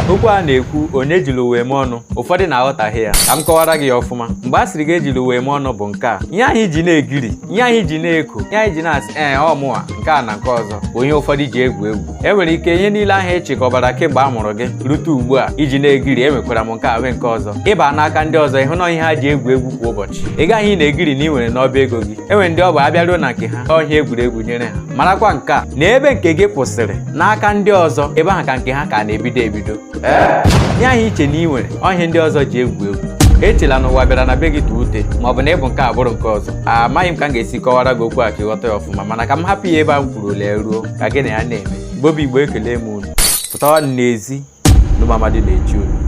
okwu a na-ekwu onye jiri uwe eme ọnụ ụfọdụ na-aghọtahie ya ka m kọwara gị ọfụma mgbe a sịrị gị ejiri uwe eme ọnụ bụ nke a ihe anyị ji na-egiri ihe anyị ji na-eko ihe anyị ji na-asị ọmụwa nke a na nke ọzọ bụ ihe ụfọdụ ji egwu egwu e nwere ike ihe niile ahụ echekọbara kemgbe a mụrụ gị rute ugbu a iji na-egiri enwekwara m nke a nwee nke ọzọ ịba n'aka ndị ọzọ ịhụ na ihe ha ji egwu egwu kwa ụbọchị ị gaghị na-egiri na ị nwere n'ọba ego gị enwere ndị ọ bụ abịaruo na nke ha ọhịa egwuregwu nyere ha marakwa nke a na ebe nke gị kwụsịrị n'aka ndị ọzọ ebe ahụ ka nke ha ka na-ebido ihe ahụ iche na ị nwere ọhịa ndị ọzọ ji egwu egwu echela n'ụwa bịara na be gị tụ ute maọbụ na ịbụ nke abụrụ nke ọzọ amaghị m ka m ga-esi kọwara gị okwu a ka ịghọta ya ọfụma mana ka m hapụ ya ebe a m kwuru ole ruo ka gị na ya na-eme Bobi Igbo ekele m unu pụtawa n'ezi n'ụmụ amadi na-echi unu